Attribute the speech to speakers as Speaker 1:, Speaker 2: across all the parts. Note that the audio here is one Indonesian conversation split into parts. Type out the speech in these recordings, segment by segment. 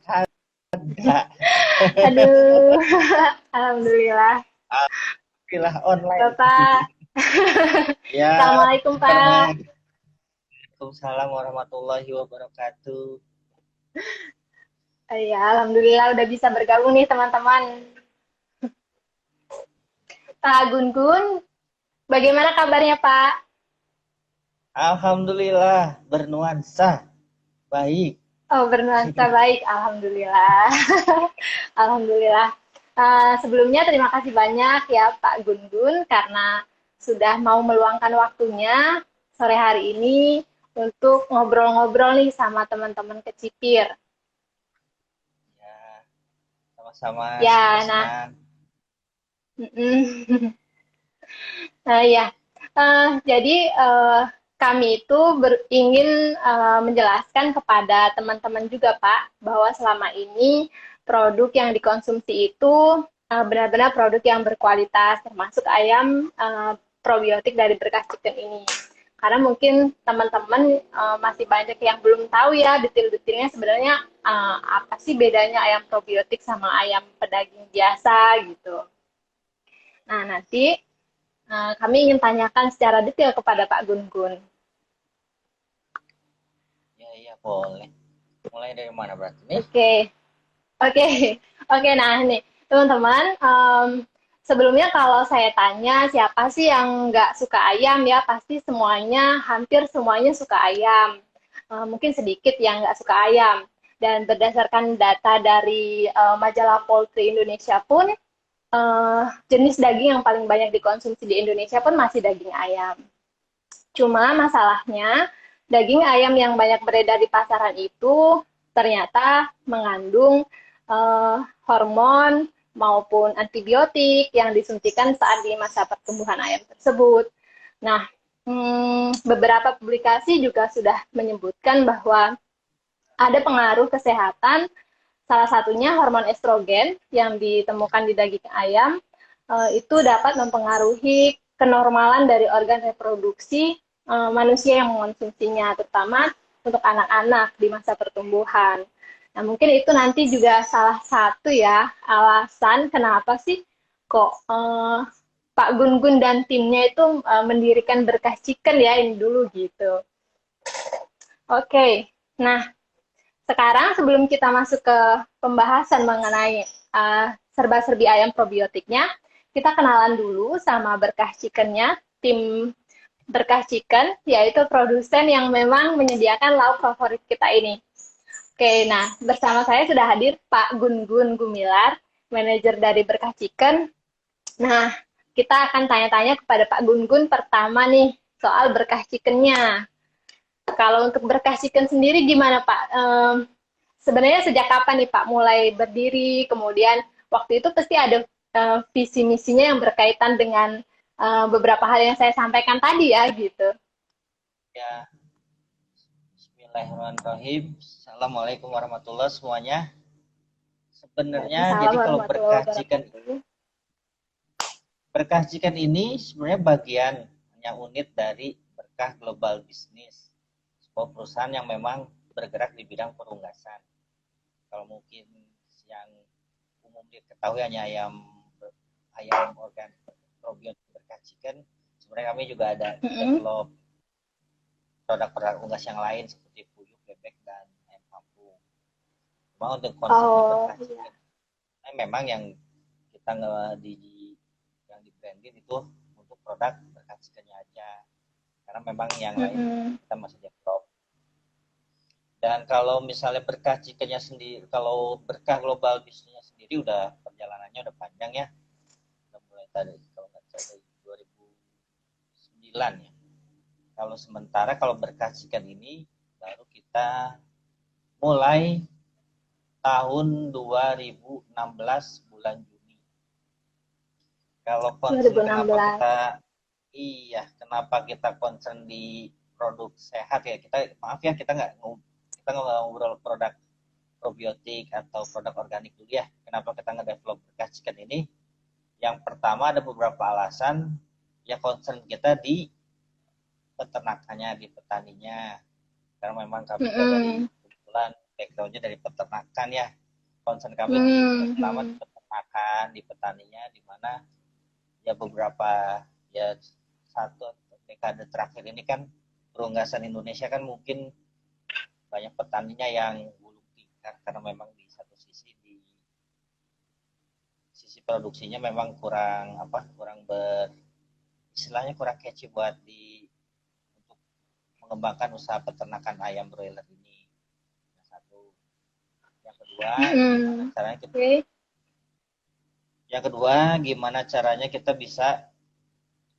Speaker 1: Ada.
Speaker 2: Aduh, alhamdulillah.
Speaker 1: Alhamdulillah online.
Speaker 2: Bapak,
Speaker 1: Ya,
Speaker 2: Assalamualaikum Pak.
Speaker 1: Waalaikumsalam warahmatullahi wabarakatuh.
Speaker 2: Ya, alhamdulillah udah bisa bergabung nih teman-teman. Pak Gun-Gun, bagaimana kabarnya Pak?
Speaker 1: Alhamdulillah bernuansa baik.
Speaker 2: Oh, bernuansa baik, alhamdulillah. Alhamdulillah. Sebelumnya terima kasih banyak ya Pak Gun-Gun karena sudah mau meluangkan waktunya sore hari ini untuk ngobrol-ngobrol nih sama teman-teman kecipir.
Speaker 1: Ya, sama-sama
Speaker 2: Ya, nah,
Speaker 1: senang-senang.
Speaker 2: mm-mm. Nah ya, jadi kami itu ingin menjelaskan kepada teman-teman juga Pak, bahwa selama ini produk yang dikonsumsi itu benar-benar produk yang berkualitas, termasuk ayam probiotik dari Berkah Chicken ini. Karena mungkin teman-teman masih banyak yang belum tahu ya detail-detailnya sebenarnya apa sih bedanya ayam probiotik sama ayam pedaging biasa gitu. Nah, nanti kami ingin tanyakan secara detail kepada Pak Gun-Gun.
Speaker 1: Ya, iya boleh. Mulai dari mana berarti nih?
Speaker 2: Oke, oke, oke. Nah, nih teman-teman, sebelumnya kalau saya tanya siapa sih yang nggak suka ayam ya, pasti semuanya, hampir semuanya suka ayam. Mungkin sedikit yang nggak suka ayam. Dan berdasarkan data dari majalah Poultry Indonesia pun, jenis daging yang paling banyak dikonsumsi di Indonesia pun masih daging ayam. Cuma masalahnya, daging ayam yang banyak beredar di pasaran itu ternyata mengandung hormon maupun antibiotik yang disuntikan saat di masa pertumbuhan ayam tersebut. Nah, beberapa publikasi juga sudah menyebutkan bahwa ada pengaruh kesehatan, salah satunya hormon estrogen yang ditemukan di daging ayam, itu dapat mempengaruhi kenormalan dari organ reproduksi manusia yang mengonsumsinya, terutama untuk anak-anak di masa pertumbuhan. Nah, mungkin itu nanti juga salah satu ya alasan kenapa sih kok Pak Gun-Gun dan timnya itu mendirikan Berkah Chicken ya ini dulu gitu. Oke, nah sekarang sebelum kita masuk ke pembahasan mengenai serba-serbi ayam probiotiknya, kita kenalan dulu sama Berkah Chicken-nya, tim Berkah Chicken, yaitu produsen yang memang menyediakan lauk favorit kita ini. Oke, nah bersama saya sudah hadir Pak Gun-Gun Gumilar, manajer dari Berkah Chicken. Nah, kita akan tanya-tanya kepada Pak Gun-Gun pertama nih, soal Berkah Chicken-nya. Kalau untuk Berkah Chicken sendiri gimana Pak? Sebenarnya sejak kapan nih Pak mulai berdiri? Kemudian waktu itu pasti ada visi misinya yang berkaitan dengan beberapa hal yang saya sampaikan tadi ya gitu.
Speaker 1: Ya, Bismillahirrahmanirrahim. Assalamualaikum warahmatullahi semuanya. Sebenarnya
Speaker 2: Waalaikumsalam
Speaker 1: jadi kalau
Speaker 2: warahmatullahi wabarakatuh.
Speaker 1: Berkah Chicken ini sebenarnya bagian hanya unit dari Berkah Global Business, sebuah perusahaan yang memang bergerak di bidang perunggasan. Kalau mungkin yang umum diketahui hanya ayam organik probiotik Berkah Chicken, sebenarnya kami juga ada develop produk-produk unggas yang lain seperti puyuh, bebek, dan ayam kampung. Cuma untuk konsepnya Berkah Chicken, memang yang kita yang di branding itu untuk produk Berkah Chickennya aja. Karena memang yang lain kita masih develop. Dan kalau misalnya Berkah Chickennya sendiri, kalau Berkah Global Bisnisnya sendiri udah perjalanannya udah panjang ya. Udah mulai tadi kalau nggak salah dari 2009 ya. Kalau sementara kalau Berkah Chicken ini baru kita mulai tahun 2016 bulan Juni. Kalau concern
Speaker 2: 2016.
Speaker 1: kenapa kita concern di produk sehat ya, kita maaf ya kita nggak ngobrol produk probiotik atau produk organik dulu ya. Kenapa kita nge-develop Berkah Chicken ini? Yang pertama ada beberapa alasan ya, concern kita di peternakannya, di petaninya. Karena memang kami dari kebetulan backgroundnya dari peternakan ya. Concern kami di pertama di peternakan, di petaninya, di mana ya beberapa ya satu dekade terakhir ini kan perunggasan Indonesia kan mungkin banyak petaninya yang gulung tikar karena memang di satu sisi di sisi produksinya memang kurang istilahnya kurang catchy buat untuk mengembangkan usaha peternakan ayam broiler ini. Yang satu, yang kedua gimana caranya kita yang kedua gimana caranya kita bisa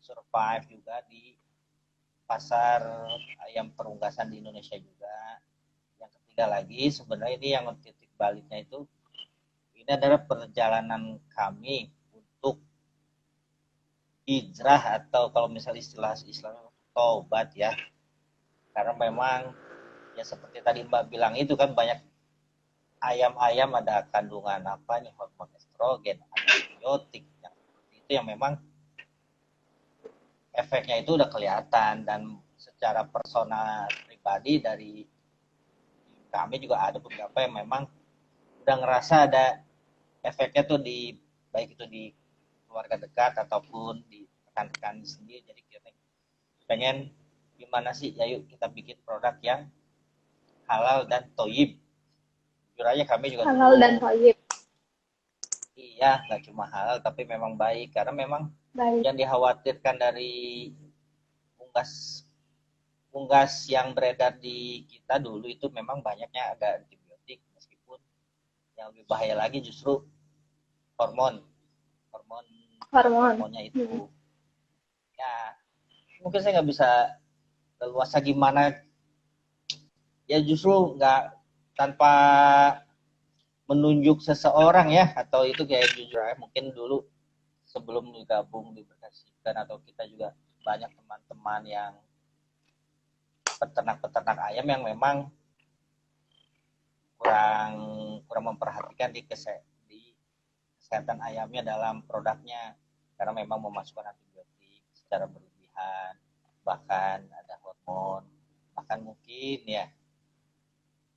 Speaker 1: survive juga di pasar ayam perunggasan di Indonesia juga. Yang ketiga lagi sebenarnya ini yang titik baliknya itu ini adalah perjalanan kami untuk hijrah atau kalau misalnya istilah tobat ya, karena memang ya seperti tadi Mbak bilang itu kan banyak ayam-ayam ada kandungan apa nih hormon estrogen, antibiotik yang seperti itu yang memang efeknya itu udah kelihatan dan secara personal pribadi dari kami juga ada beberapa yang memang udah ngerasa ada efeknya tuh di baik itu di keluarga dekat ataupun di rekan-rekan sendiri. Jadi kita pengen gimana sih ya yuk kita bikin produk yang halal dan toyib. Jujur aja kami juga
Speaker 2: halal dan toyib.
Speaker 1: Iya, nggak cuma halal tapi memang baik karena memang yang dikhawatirkan dari unggas yang beredar di kita dulu itu memang banyaknya ada antibiotik meskipun yang lebih bahaya lagi justru hormonnya itu. Ya mungkin saya nggak bisa leluasa gimana ya justru nggak tanpa menunjuk seseorang ya atau itu kayak jujur aja mungkin dulu sebelum bergabung di Berkasikan atau kita juga banyak teman-teman yang peternak ayam yang memang kurang memperhatikan di kesehatan ayamnya dalam produknya karena memang memasukkan antibiotik secara berlebihan bahkan ada hormon bahkan mungkin ya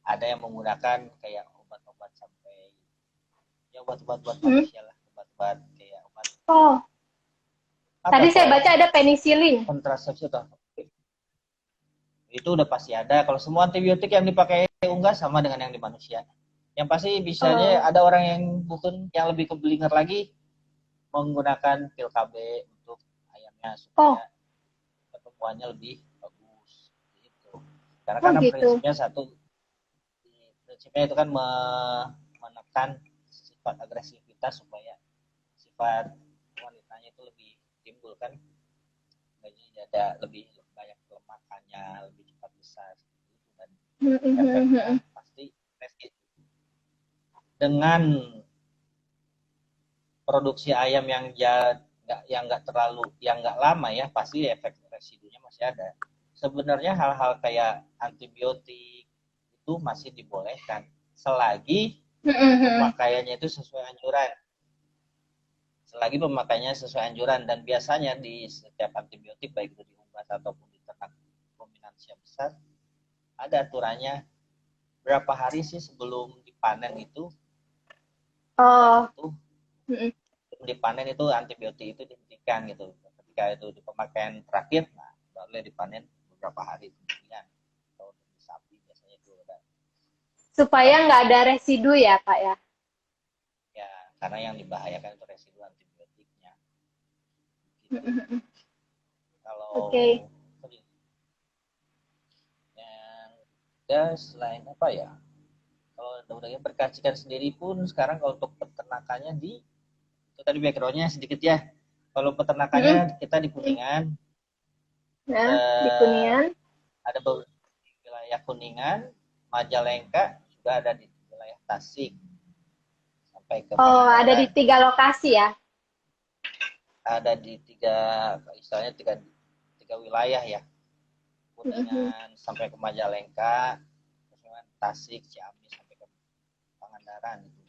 Speaker 1: ada yang menggunakan kayak obat-obat sampai ya obat-obat buat manusia lah obat-obat kayak obat
Speaker 2: tadi saya baca ada penisilin
Speaker 1: kontrasepsi atau itu udah pasti ada. Kalau semua antibiotik yang dipakai unggas sama dengan yang di manusia. Yang pasti bisanya ada orang yang mungkin yang lebih keblinger lagi menggunakan pil KB untuk ayamnya supaya pertumbuhannya lebih bagus. Gitu. Karena prinsipnya satu, prinsipnya itu kan menekan sifat agresivitas supaya sifat wanitanya itu lebih timbul kan. Jadi ada lebih banyak kelemahannya lebih cepat besar dan efeknya pasti dengan produksi ayam yang nggak lama ya pasti efek residunya masih ada. Sebenarnya hal-hal kayak antibiotik itu masih dibolehkan selagi pemakaiannya itu sesuai anjuran. Selagi pemakaiannya sesuai anjuran dan biasanya di setiap antibiotik baik itu di unggas ataupun di ternak ruminansia besar ada aturannya berapa hari sih sebelum dipanen itu dipanen itu antibiotik itu dihentikan gitu ketika itu di pemakaian terakhir nah baru dipanen beberapa hari kemudian kalau di sapi biasanya itu ada
Speaker 2: supaya nggak ada residu ya Pak ya
Speaker 1: karena yang dibahayakan itu residu antibiotiknya gitu. Kalau ya selain apa ya kalau udah Berkasikan sendiri pun sekarang kalau untuk peternakannya itu tadi backgroundnya sedikit ya kalau peternakannya kita di Kuningan
Speaker 2: di Kuningan
Speaker 1: ada di wilayah Kuningan Majalengka juga ada di wilayah Tasik sampai ke
Speaker 2: ada di 3 lokasi ya
Speaker 1: ada di istilahnya tiga wilayah ya Kuningan sampai ke Majalengka Tasik, Ciamis sampai ke Pangandaran itu.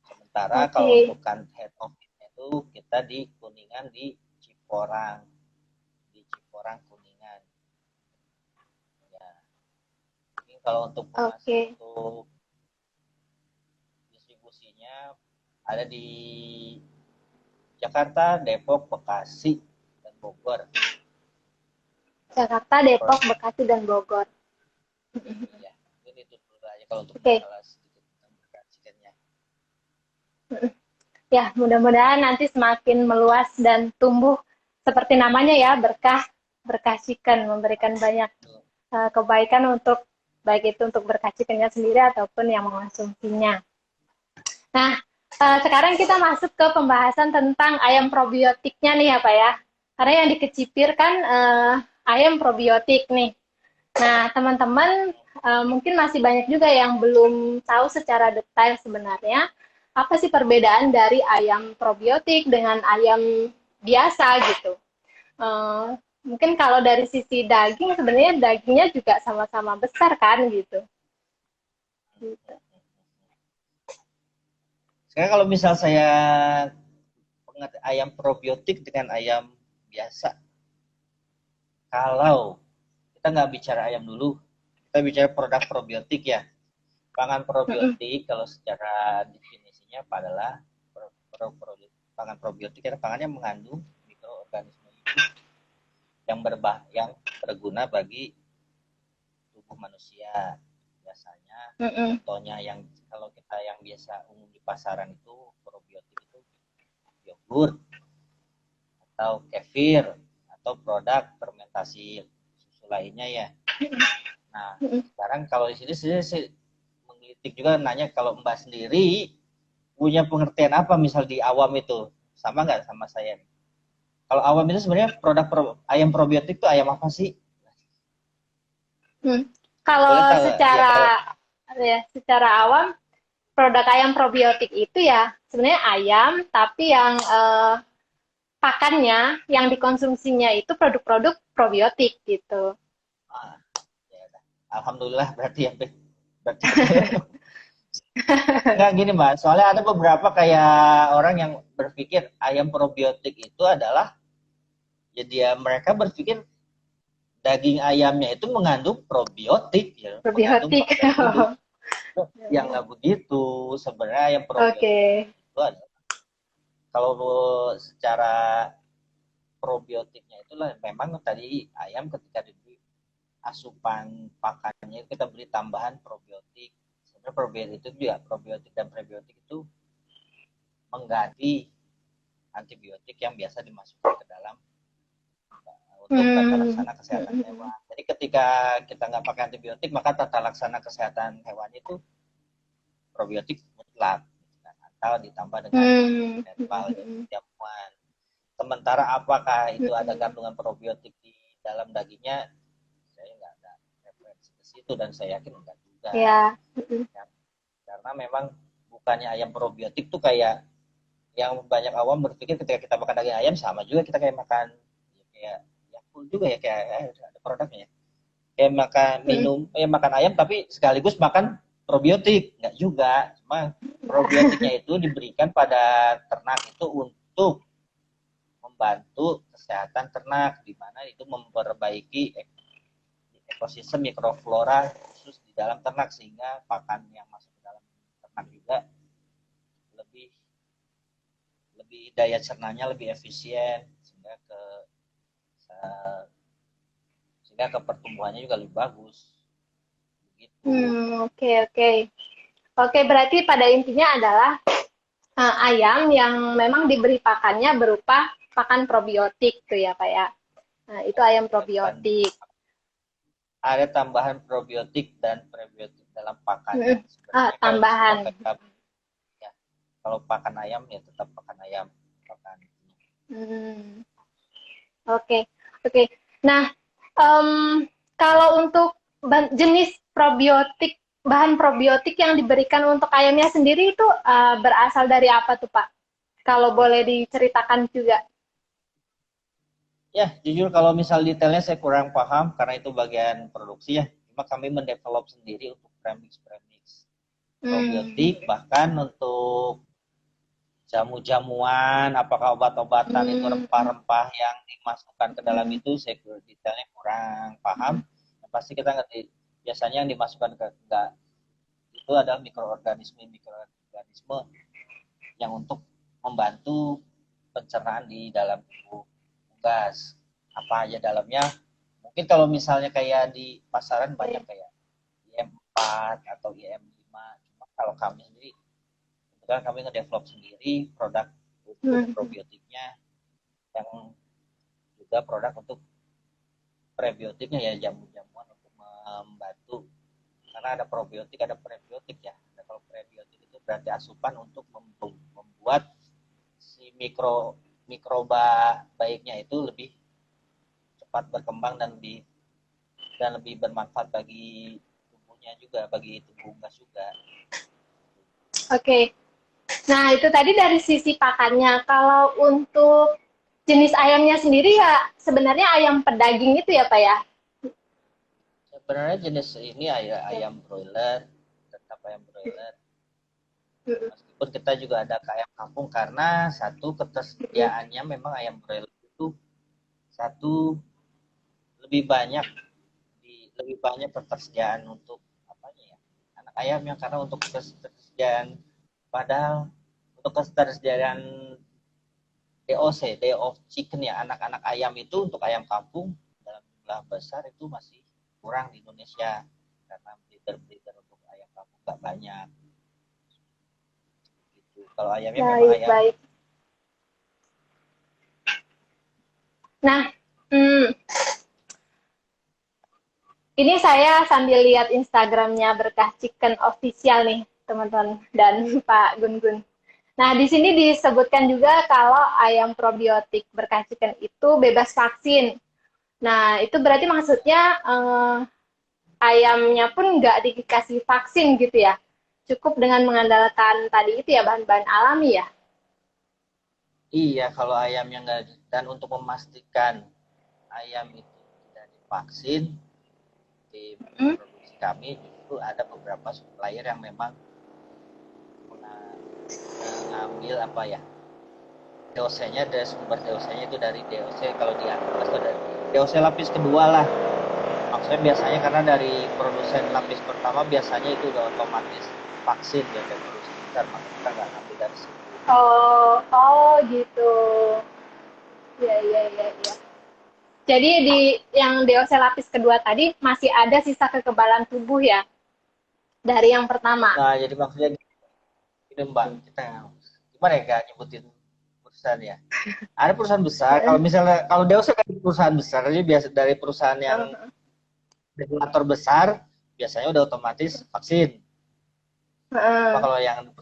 Speaker 1: Sementara kalau untuk head office-nya itu kita di Kuningan di Ciporang Kuningan. Ya. Ini Kalau untuk
Speaker 2: Oke.
Speaker 1: untuk distribusinya ada di Jakarta, Depok, Bekasi, dan Bogor.
Speaker 2: Jakarta, Depok, Bekasi, dan Bogor.
Speaker 1: Ya, ini itu dulu aja kalau untuk
Speaker 2: Oke.
Speaker 1: masalah sedikit tentang Bekasi-nya.
Speaker 2: Ya, mudah-mudahan nanti semakin meluas dan tumbuh seperti namanya ya, berkah, berkah chicken, memberikan banyak kebaikan untuk baik itu untuk berkah chickennya sendiri ataupun yang mengonsumsinya. Nah, sekarang kita masuk ke pembahasan tentang ayam probiotiknya nih ya Pak ya. Karena yang dikecipir kan ayam probiotik nih. Nah, teman-teman mungkin masih banyak juga yang belum tahu secara detail sebenarnya apa sih perbedaan dari ayam probiotik dengan ayam biasa gitu. Mungkin kalau dari sisi daging, sebenarnya dagingnya juga sama-sama besar kan gitu.
Speaker 1: Sekarang kalau misal saya ayam probiotik dengan ayam biasa, kalau kita nggak bicara ayam dulu, kita bicara produk probiotik ya. Pangan probiotik kalau secara definisinya adalah pangan probiotik adalah pangan yang mengandung mikroorganisme hidup yang berguna bagi tubuh manusia. Biasanya contohnya yang kalau kita yang biasa umum di pasaran itu probiotik itu yogurt atau kefir atau produk fermentasi susu lainnya ya. Nah, sekarang kalau di sini saya menggelitik juga nanya kalau Mbak sendiri punya pengertian apa misal di awam itu sama nggak sama saya? Kalau awam itu sebenarnya ayam probiotik itu ayam apa sih?
Speaker 2: Kalau secara ya, secara awam produk ayam probiotik itu ya sebenarnya ayam tapi yang pakannya yang dikonsumsinya itu produk-produk probiotik gitu.
Speaker 1: Ya, alhamdulillah berarti ya. Enggak gini Mbak, soalnya ada beberapa kayak orang yang berpikir ayam probiotik itu adalah ya dia mereka berpikir daging ayamnya itu mengandung probiotik ya,
Speaker 2: probiotik.
Speaker 1: Yang nggak begitu sebenarnya ayam probiotik itu adalah kalau secara probiotiknya itulah memang tadi ayam ketika diberi asupan pakannya kita beri tambahan probiotik. Sebenarnya probiotik itu juga probiotik dan prebiotik itu mengganti antibiotik yang biasa dimasukkan ke dalam untuk tata laksana kesehatan hewan. Jadi ketika kita nggak pakai antibiotik, maka tata laksana kesehatan hewan itu probiotik mutlak atau ditambah dengan herbal jamuan. Sementara apakah itu ada kandungan probiotik di dalam dagingnya, saya nggak ada referensi ke situ dan saya yakin enggak juga.
Speaker 2: Ya.
Speaker 1: Karena memang bukannya ayam probiotik tuh kayak yang banyak awam berpikir ketika kita makan daging ayam sama juga kita kayak makan kayak Yakult juga ya kayak ada produknya. Kayak makan makan ayam tapi sekaligus makan probiotik, enggak juga. Cuma probiotiknya itu diberikan pada ternak itu untuk membantu kesehatan ternak di mana itu memperbaiki ekosistem mikroflora khusus di dalam ternak sehingga pakan yang masuk ke dalam ternak juga lebih daya cernanya lebih efisien sehingga ke pertumbuhannya juga lebih bagus. Begitu.
Speaker 2: Oke, berarti pada intinya adalah ayam yang memang diberi pakannya berupa pakan probiotik tuh ya Pak ya. Nah, itu ayam probiotik.
Speaker 1: Ada tambahan probiotik dan prebiotik dalam pakannya.
Speaker 2: Tambahan.
Speaker 1: Kalau pakan ayam ya tetap pakan ayam.
Speaker 2: Oke. Nah, kalau untuk jenis probiotik, bahan probiotik yang diberikan untuk ayamnya sendiri itu berasal dari apa tuh Pak? Kalau boleh diceritakan juga.
Speaker 1: Ya, jujur kalau misal detailnya saya kurang paham karena itu bagian produksi ya. Cuma kami mendevelop sendiri untuk premix probiotik, bahkan untuk jamu-jamuan, apakah obat-obatan itu rempah-rempah yang dimasukkan ke dalam itu saya detailnya kurang paham. Yang pasti kita ngerti biasanya yang dimasukkan ke enggak itu adalah mikroorganisme yang untuk membantu pencernaan di dalam tubuh unggas. Apa aja dalamnya? Mungkin kalau misalnya kayak di pasaran banyak kayak IM4 atau IM5. Cuma kalau kami sendiri, kebetulan kami nge-develop sendiri produk untuk probiotiknya yang juga produk untuk prebiotiknya ya, jamu-jamuan untuk membantu, karena ada probiotik ada prebiotik ya. Nah, kalau prebiotik itu berarti asupan untuk membuat si mikroba baiknya itu lebih cepat berkembang dan lebih bermanfaat bagi tubuhnya juga, bagi tubuh unggas juga.
Speaker 2: Oke. Nah, itu tadi dari sisi pakannya. Kalau untuk jenis ayamnya sendiri ya sebenarnya ayam pedaging itu ya Pak ya?
Speaker 1: Sebenarnya jenis ini ayam broiler, tetap ayam broiler. Meskipun kita juga ada ayam kampung, karena satu ketersediaannya memang ayam broiler itu satu lebih banyak ketersediaan untuk apanya ya, anak ayamnya, karena untuk ketersediaan, padahal untuk ketersediaan DOC, day of chicken ya, anak-anak ayam itu untuk ayam kampung dalam jumlah besar itu masih kurang di Indonesia, karena breeder untuk ayam kampung nggak banyak gitu. Kalau ayamnya memang ayam.
Speaker 2: Baik. Nah, ini saya sambil lihat Instagramnya Berkah Chicken Official nih, teman-teman dan Pak Gun-Gun. Nah, di sini disebutkan juga kalau ayam probiotik Berkah Chicken itu bebas vaksin. Nah, itu berarti maksudnya ayamnya pun nggak dikasih vaksin gitu ya? Cukup dengan mengandalkan tadi itu ya, bahan-bahan alami ya?
Speaker 1: Iya, kalau ayamnya nggak, dan untuk memastikan ayam itu tidak divaksin, di produksi kami itu ada beberapa supplier yang memang mengambil apa ya, DOC-nya dari sumber DOC-nya itu dari DOC, kalau di atas itu dari DOC lapis kedua lah. Maksudnya biasanya karena dari produsen lapis pertama biasanya itu udah otomatis vaksin ya dari produsen besar, maka kita nggak ngambil dari situ.
Speaker 2: Oh gitu. Iya. Jadi di yang DOC lapis kedua tadi masih ada sisa kekebalan tubuh ya dari yang pertama.
Speaker 1: Nah, jadi maksudnya gini Mbak, kita gimana ya nggak nyebutin perusahaan ya. Ada perusahaan besar, kalau misalnya kalau DOC kan perusahaan besar, jadi biasa dari perusahaan yang regulator besar biasanya udah otomatis vaksin. Cuma kalau yang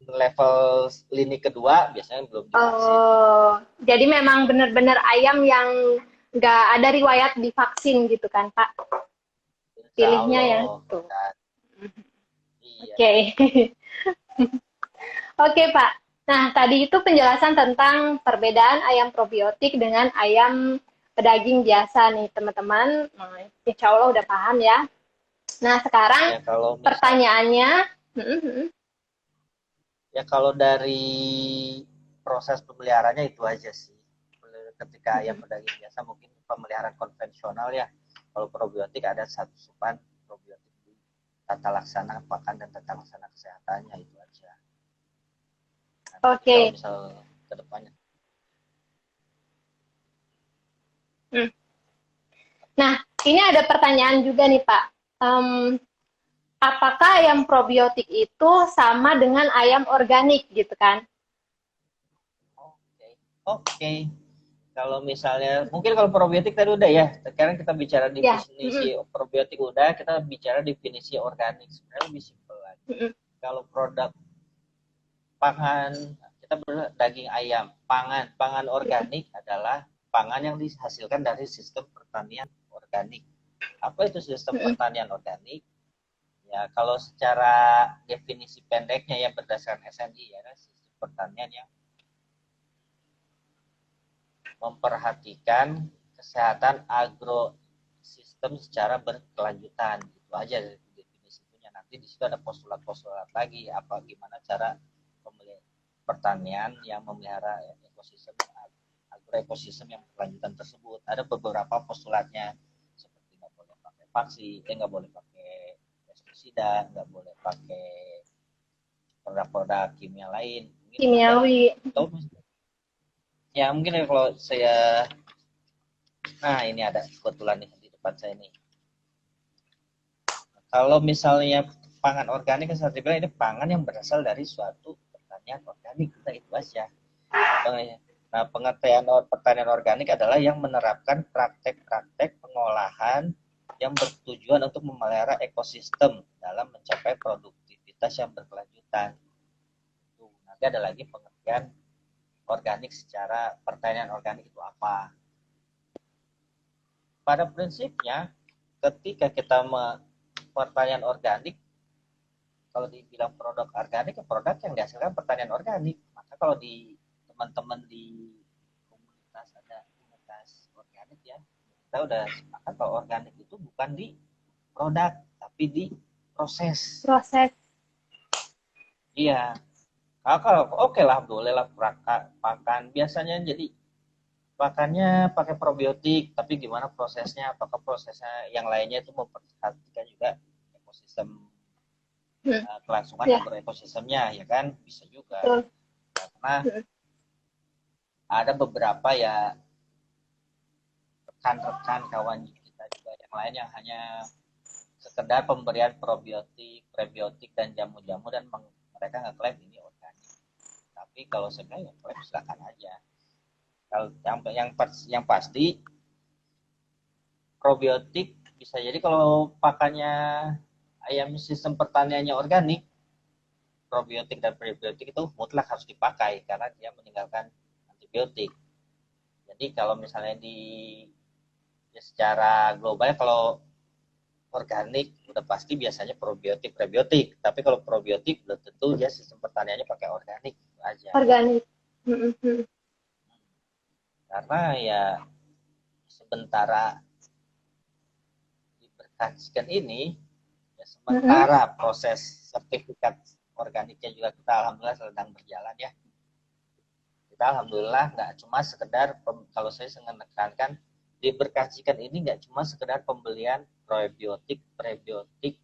Speaker 1: level lini kedua biasanya belum divaksin.
Speaker 2: Oh, jadi memang benar-benar ayam yang nggak ada riwayat divaksin gitu kan, Pak? Pilihnya yang itu.
Speaker 1: Iya.
Speaker 2: Oke. Oke, Pak. Nah, tadi itu penjelasan tentang perbedaan ayam probiotik dengan ayam pedaging biasa nih, teman-teman. Nah, insya Allah udah paham ya. Nah, sekarang
Speaker 1: Ya, kalau
Speaker 2: pertanyaannya,
Speaker 1: ya kalau dari proses pemeliharaannya itu aja sih. Ketika ayam pedaging biasa mungkin pemeliharaan konvensional ya. Kalau probiotik ada satu supan probiotik di tata laksana pakan dan tata laksana kesehatannya, itu aja.
Speaker 2: Oke.
Speaker 1: Kalau misal kedepannya.
Speaker 2: Nah, ini ada pertanyaan juga nih Pak. Apakah ayam probiotik itu sama dengan ayam organik gitu kan?
Speaker 1: Oke. Kalau misalnya, mungkin kalau probiotik tadi udah ya. Sekarang kita bicara definisi probiotik udah, kita bicara definisi organik. Sebenarnya lebih simpel lagi. Kalau produk pangan, kita daging ayam. Pangan organik adalah pangan yang dihasilkan dari sistem pertanian organik. Apa itu sistem pertanian organik? Ya, kalau secara definisi pendeknya ya berdasarkan SNI ya, sistem pertanian yang memperhatikan kesehatan agrosistem secara berkelanjutan. Itu aja dari definisinya. Nanti di situ ada postulat-postulat lagi, apa gimana cara pertanian yang memelihara ekosistem, agroekosistem yang berkelanjutan tersebut. Ada beberapa postulatnya, seperti nggak boleh pakai nggak boleh pakai pestisida, nggak boleh pakai produk-produk kimia lain. Mungkin
Speaker 2: Kimiawi.
Speaker 1: Ya mungkin kalau saya, nah ini ada kebetulan nih di depan saya nih. Kalau misalnya pangan organik, saya bilang ini pangan yang berasal dari suatu pertanian organik, kita itu aja. Nah, pengertian pertanian organik adalah yang menerapkan praktek-praktek pengolahan yang bertujuan untuk memelihara ekosistem dalam mencapai produktivitas yang berkelanjutan. Nanti ada lagi pengertian organik secara pertanian organik itu apa. Pada prinsipnya, ketika kita pertanian organik, kalau dibilang produk organik, produk yang dihasilkan pertanian organik. Maka kalau di teman-teman di komunitas ada komunitas organik ya, kita udah sepakat bahwa organik itu bukan di produk, tapi di proses. Iya. Kalau oke lah, boleh lah pakan. Biasanya jadi pakannya pakai probiotik, tapi gimana prosesnya? Apakah prosesnya yang lainnya itu memperhatikan juga ekosistem kelangsungan agroekosistemnya, ya kan? Bisa juga. Karena ada beberapa ya rekan-rekan kawan kita juga yang lain yang hanya sekedar pemberian probiotik, prebiotik dan jamu-jamu dan mereka ngeklaim ini organik. Tapi kalau saya bilang ya klaim silakan aja. Kalau yang pasti probiotik bisa jadi kalau pakannya ayam sistem pertaniannya organik, probiotik dan prebiotik itu mutlak harus dipakai karena dia meninggalkan antibiotik. Jadi kalau misalnya secara global kalau organik udah pasti biasanya probiotik prebiotik, tapi kalau probiotik belum tentu dia sistem pertaniannya pakai organik aja.
Speaker 2: Organik.
Speaker 1: Karena ya sementara diberkaskan ini ya sementara proses sertifikat organiknya juga kita alhamdulillah sedang berjalan ya. Kita alhamdulillah nggak cuma sekedar, kalau saya menekankan diberkaskan ini nggak cuma sekedar pembelian probiotik, prebiotik,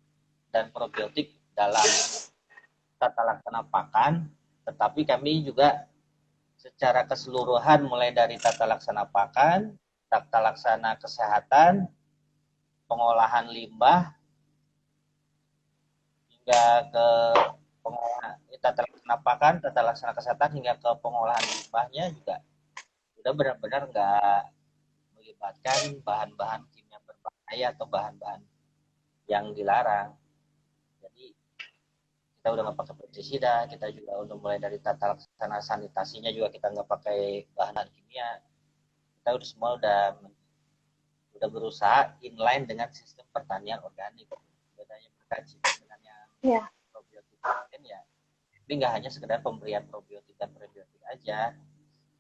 Speaker 1: dan probiotik dalam tata laksana pakan, tetapi kami juga secara keseluruhan mulai dari tata laksana pakan, tata laksana kesehatan, pengolahan limbah, hingga ke pengolahan tata laksana pakan, tata laksana kesehatan, hingga ke pengolahan limbahnya juga sudah benar-benar nggak melibatkan bahan-bahan kimia berbahaya atau bahan-bahan yang dilarang. Jadi kita udah nggak pakai pestisida, kita juga udah mulai dari tata laksana sanitasinya juga kita nggak pakai bahan kimia. Kita udah semua udah berusaha inline dengan sistem pertanian organik. Bedanya berkaji dengan yang probiotik kan ya. Tapi nggak hanya sekedar pemberian probiotik dan prebiotik aja,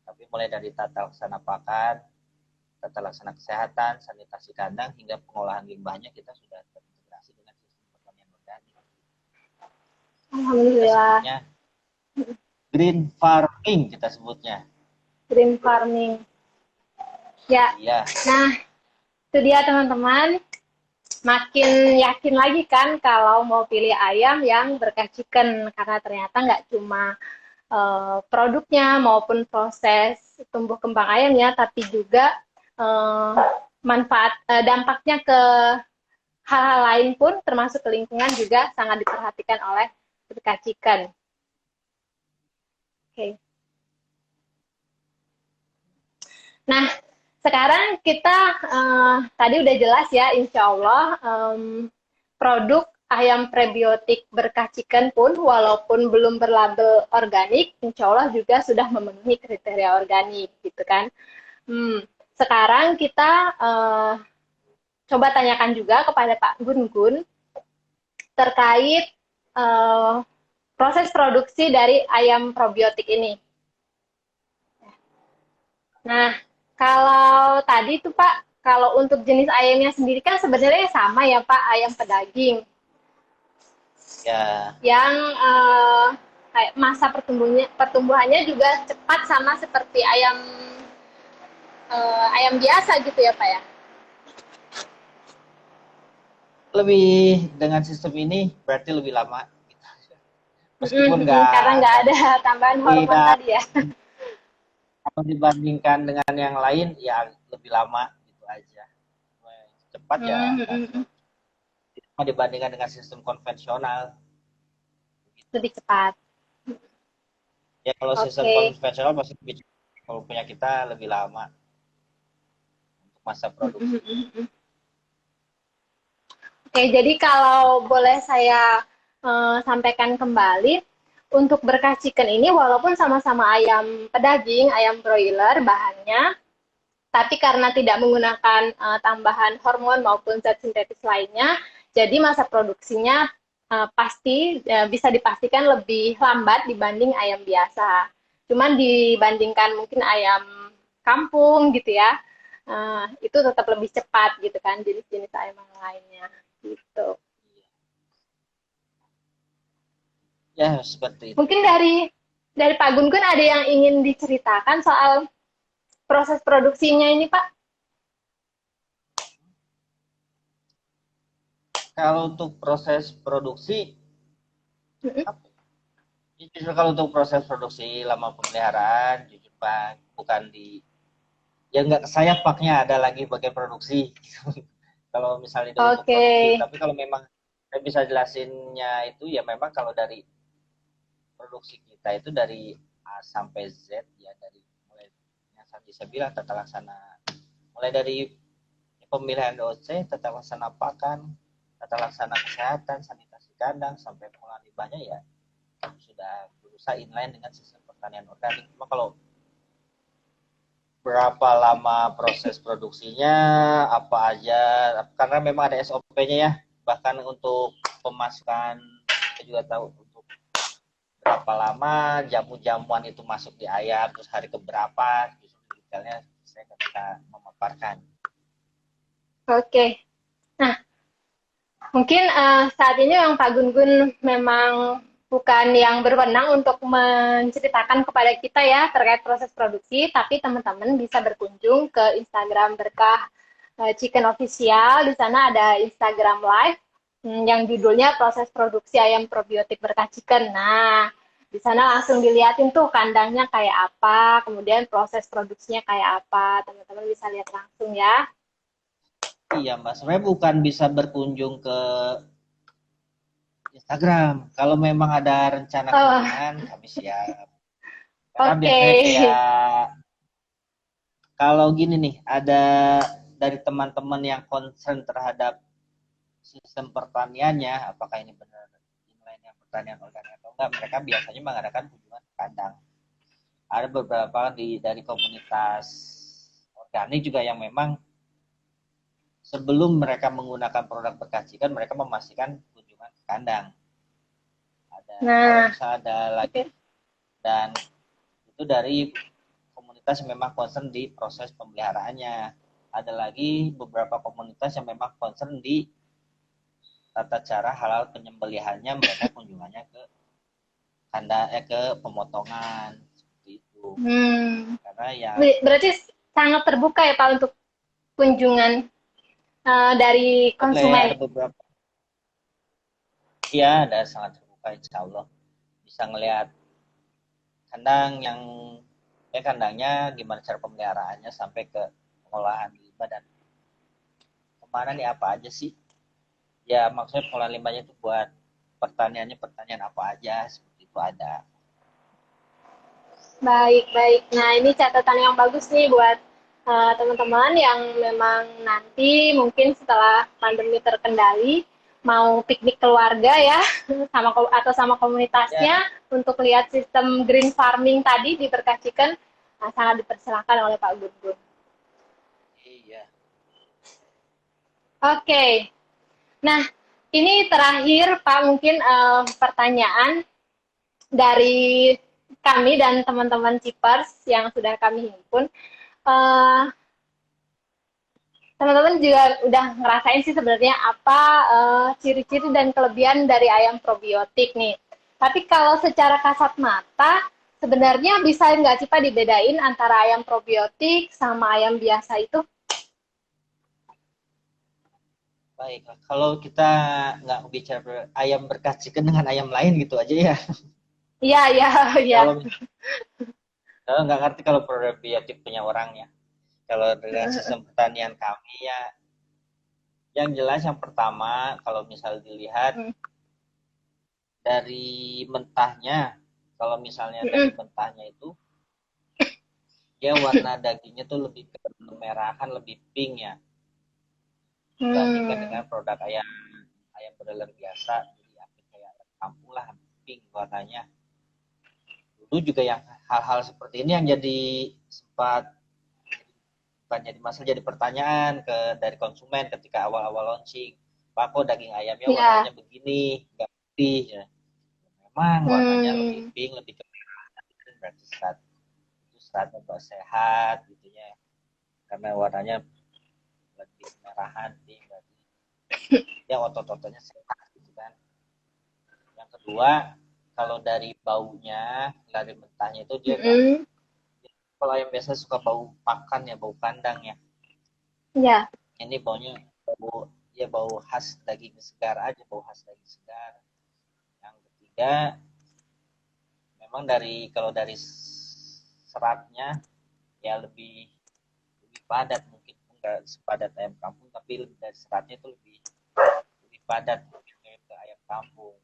Speaker 1: tapi mulai dari tata laksana pakan, tata laksana kesehatan, sanitasi kandang, hingga pengolahan limbahnya kita sudah terintegrasi dengan sistem pertanian organik.
Speaker 2: Alhamdulillah.
Speaker 1: Kita sebutnya green farming, kita sebutnya.
Speaker 2: Green farming. Ya. Iya. Nah, itu dia teman-teman. Makin yakin lagi kan kalau mau pilih ayam yang berkah chicken, karena ternyata nggak cuma produknya maupun proses tumbuh kembang ayamnya, tapi juga dampaknya ke hal-hal lain pun termasuk ke lingkungan juga sangat diperhatikan oleh berkah chicken. Oke. Nah, sekarang kita tadi udah jelas ya, insya Allah produk ayam prebiotik berkah chicken pun walaupun belum berlabel organik, insya Allah juga sudah memenuhi kriteria organik gitu kan. Sekarang kita coba tanyakan juga kepada Pak Gun-Gun terkait proses produksi dari ayam probiotik ini. Nah, kalau tadi tuh Pak, kalau untuk jenis ayamnya sendiri kan sebenarnya sama ya Pak, ayam pedaging.
Speaker 1: Ya.
Speaker 2: Yang masa pertumbuhannya juga cepat sama seperti ayam biasa gitu ya Pak ya?
Speaker 1: lebih dengan sistem ini berarti lebih lama. Meskipun
Speaker 2: Karena nggak ada tambahan hormon
Speaker 1: tidak,
Speaker 2: tadi ya.
Speaker 1: kalau dibandingkan dengan yang lain ya lebih lama gitu aja. Cepat ya nggak terlalu cepat dibandingkan dengan sistem konvensional. Gitu.
Speaker 2: Lebih cepat.
Speaker 1: Ya kalau sistem
Speaker 2: Oke.
Speaker 1: konvensional pasti lebih cepat. Kalau punya kita lebih lama untuk masa produksi.
Speaker 2: Oke, jadi kalau boleh saya sampaikan kembali, untuk berkas chicken ini walaupun sama-sama ayam pedaging, ayam broiler bahannya, tapi karena tidak menggunakan tambahan hormon maupun zat sintetis lainnya, jadi masa produksinya pasti bisa dipastikan lebih lambat dibanding ayam biasa. Cuman dibandingkan mungkin ayam kampung gitu ya, itu tetap lebih cepat gitu kan jenis-jenis ayam yang lainnya gitu.
Speaker 1: Ya seperti itu.
Speaker 2: Mungkin dari Pak Gun Gun ada yang ingin diceritakan soal proses produksinya ini Pak?
Speaker 1: Kalau untuk proses produksi, justru kalau untuk proses produksi lama pemeliharaan, jujur Pak, bukan di, ya nggak saya paknya ada lagi bagian produksi. Kalau misalnya di untuk
Speaker 2: Oke.
Speaker 1: produksi, tapi kalau memang saya bisa jelasinnya itu ya memang kalau dari produksi kita itu dari A sampai Z ya, dari mulai yang tadi saya bilang tata laksana, mulai dari pemilihan OC, tata laksana pakan, tata laksana kesehatan, sanitasi kandang sampai pengolahan limbahnya ya sudah berusaha inline dengan sistem pertanian organik. Cuma kalau berapa lama proses produksinya, apa aja, karena memang ada SOP-nya ya, bahkan untuk pemasukan kita juga tahu untuk berapa lama jamu-jamuan itu masuk di ayam, terus hari keberapa, justru detailnya saya nggak bisa memaparkan.
Speaker 2: Oke. Nah, mungkin saat ini yang Pak Gun Gun memang bukan yang berwenang untuk menceritakan kepada kita ya terkait proses produksi, tapi teman-teman bisa berkunjung ke Instagram Berkah Chicken Official. Di sana ada Instagram Live yang judulnya proses produksi ayam probiotik Berkah Chicken. Nah, di sana langsung dilihatin tuh kandangnya kayak apa, kemudian proses produksinya kayak apa. Teman-teman bisa lihat langsung ya.
Speaker 1: Iya Mbak, sebenarnya bukan bisa berkunjung ke Instagram. Kalau memang ada rencana
Speaker 2: Oh,
Speaker 1: kunjungan, kami siap. Karena
Speaker 2: oke.
Speaker 1: biasanya kayak kalau gini nih, ada dari teman-teman yang concern terhadap sistem pertaniannya, apakah ini benar inline yang pertanian organik atau enggak, mereka biasanya mengadakan kunjungan ke kandang. Ada beberapa dari komunitas organik juga yang memang sebelum mereka menggunakan produk perkacikan, mereka memastikan kunjungan ke kandang. Ada, kalau
Speaker 2: Nah,
Speaker 1: misalnya ada lagi,
Speaker 2: oke.
Speaker 1: dan itu dari komunitas yang memang concern di proses pemeliharaannya. Ada lagi beberapa komunitas yang memang concern di tata cara halal penyembelihannya, mereka kunjungannya ke ke pemotongan seperti itu. Karena ya
Speaker 2: Berarti sangat terbuka ya Pak untuk kunjungan dari
Speaker 1: boleh ada
Speaker 2: konsumen.
Speaker 1: beberapa, ya ada sangat terbuka insya Allah, bisa ngelihat kandang yang kandangnya gimana cara pemeliharaannya sampai ke pengolahan limbah dan kemana nih apa aja sih, ya maksudnya pengolahan limbahnya itu buat pertaniannya, pertanian apa aja seperti itu ada.
Speaker 2: Baik, baik. Nah, ini catatan yang bagus nih buat teman-teman yang memang nanti mungkin setelah pandemi terkendali mau piknik keluarga ya sama atau sama
Speaker 1: Ya
Speaker 2: komunitasnya untuk lihat sistem green farming tadi diperkasihkan sangat dipersilakan oleh Pak Gun Gun.
Speaker 1: iya.
Speaker 2: Oke. Nah, ini terakhir Pak mungkin pertanyaan dari kami dan teman-teman Cipers yang sudah kami himpun. Uh, Teman-teman juga udah ngerasain sih sebenarnya apa ciri-ciri dan kelebihan dari ayam probiotik nih. Tapi kalau secara kasat mata, sebenarnya bisa nggak sih Pak dibedain antara ayam probiotik sama ayam biasa itu?
Speaker 1: Baik, kalau kita nggak bicara ayam berkas chicken dengan ayam lain gitu aja ya.
Speaker 2: Iya, iya, iya.
Speaker 1: Kalau nggak ngerti kalau probiotik punya orangnya. Kalau dengan sistem pertanian kami ya, yang jelas yang pertama kalau misal dilihat
Speaker 2: Mm,
Speaker 1: dari mentahnya, kalau misalnya dari
Speaker 2: mm,
Speaker 1: mentahnya itu dia warna dagingnya tuh lebih kemerahan, lebih pink ya, dibandingkan
Speaker 2: mm.
Speaker 1: dengan produk ayam ayam broiler biasa, jadi hampir kayak ayam kampung lah, pink warnanya. Dulu juga yang hal-hal seperti ini yang jadi sempat bukan jadi masalah, jadi pertanyaan ke dari konsumen ketika awal-awal launching. Pak, kok daging ayamnya
Speaker 2: Iya.
Speaker 1: warnanya begini, nggak putih ya. Memang warnanya lebih
Speaker 2: Hmm.
Speaker 1: pink, lebih kemerahan, berarti seratnya buat sehat gitu ya. Karena warnanya lebih kemerahan sih, berarti ya otot-ototnya sehat gitu kan. Yang kedua, kalau dari baunya, dari mentahnya itu dia nggak,
Speaker 2: Mm-mm.
Speaker 1: kalau yang biasa suka bau pakan ya, bau kandang ya.
Speaker 2: Iya.
Speaker 1: Ini baunya bau, ya bau khas daging segar aja, bau khas daging segar. Yang ketiga, memang dari kalau dari seratnya ya lebih padat, mungkin enggak sepadat ayam kampung tapi lebih dari seratnya itu lebih lebih padat, lebih mirip ke ayam kampung.